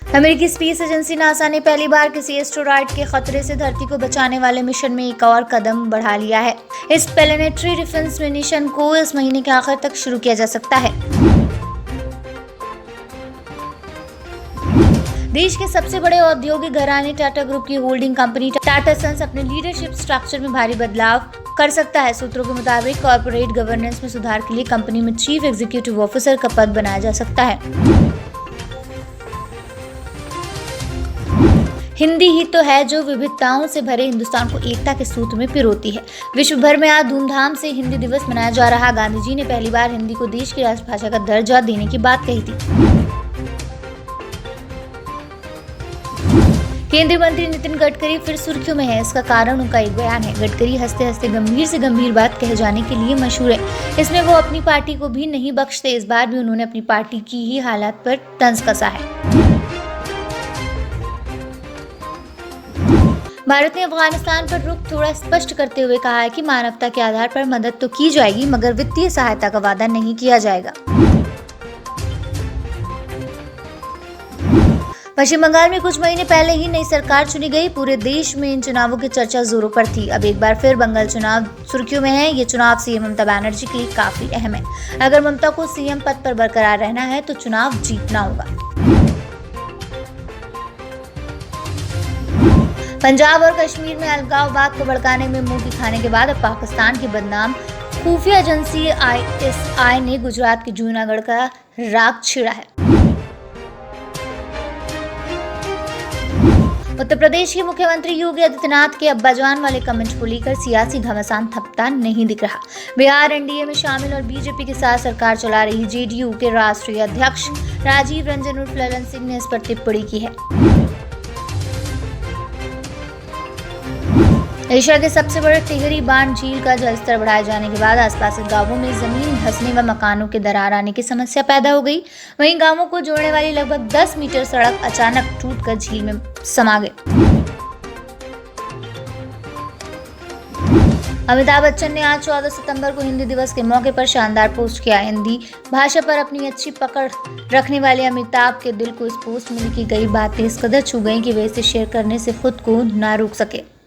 अमेरिकी space agency NASA ने पहली बार किसी एस्टेरॉयड के खतरे से धरती को बचाने वाले मिशन में एक और कदम बढ़ा लिया है। इस प्लैनेटरी डिफेंस मिशन को इस महीने के आखिर तक शुरू किया जा सकता है। देश के सबसे बड़े औद्योगिक घराने टाटा ग्रुप की होल्डिंग कंपनी टाटा सन्स अपने लीडरशिप स्ट्रक्चर में भारी बदलाव कर सकता है। सूत्रों के मुताबिक कॉर्पोरेट गवर्नेंस में सुधार के लिए कंपनी में चीफ एग्जीक्यूटिव ऑफिसर का पद बनाया जा सकता है। हिंदी ही तो है जो विविधताओं से भरे हिंदुस्तान को एकता के सूत्र में पिरोती है। विश्व भर में आज धूमधाम से हिंदी दिवस मनाया जा रहा। गांधी जी ने पहली बार हिंदी को देश की राष्ट्रभाषा का दर्जा देने की बात कही थी। केंद्रीय मंत्री नितिन गडकरी फिर सुर्खियों में है। इसका कारण उनका एक बयान है। गडकरी हंसते हंसते गंभीर से गंभीर बात कह जाने के लिए मशहूर है। इसमें वो अपनी पार्टी को भी नहीं बख्शते। इस बार भी उन्होंने अपनी पार्टी की ही हालात पर तंज कसा है। भारत ने अफगानिस्तान पर रुख थोड़ा स्पष्ट करते हुए कहा है कि मानवता के आधार पर मदद तो की जाएगी, मगर वित्तीय सहायता का वादा नहीं किया जाएगा। पश्चिम बंगाल में कुछ महीने पहले ही नई सरकार चुनी गई। पूरे देश में इन चुनावों की चर्चा जोरों पर थी। अब एक बार फिर बंगाल चुनाव सुर्खियों में है। ये चुनाव सीएम ममता बनर्जी के लिए काफी अहम है। अगर ममता को सीएम पद पर बरकरार रहना है तो चुनाव जीतना होगा। पंजाब और कश्मीर में अलगाववाद को भड़काने में मुंह खाने के बाद अब पाकिस्तान की बदनाम खुफिया एजेंसी ISI ने गुजरात के जूनागढ़ का राग छिड़ा है। उत्तर प्रदेश के मुख्यमंत्री योगी आदित्यनाथ के अब्बाजान वाले कमेंट को लेकर सियासी घमासान थपता नहीं दिख रहा। बिहार एनडीए में शामिल और बीजेपी के साथ सरकार चला रही जेडीयू के राष्ट्रीय अध्यक्ष राजीव रंजन उर्फ ललन सिंह ने इस पर टिप्पणी की है। एशिया के सबसे बड़े टिहरी बांध झील का जलस्तर बढ़ाए जाने के बाद आसपास के गांवों में जमीन धंसने व मकानों के दरार आने की समस्या पैदा हो गई। वहीं गांवों को जोड़ने वाली लगभग 10 मीटर सड़क अचानक टूटकर झील में समा गई। अमिताभ बच्चन ने आज 14 सितंबर को हिंदी दिवस के मौके पर शानदार पोस्ट किया। हिंदी भाषा पर अपनी अच्छी पकड़ रखने वाले अमिताभ के दिल को इस पोस्ट में लिखी गई बातें इस कदर छू गई कि वे इसे शेयर करने से खुद को ना रोक सके।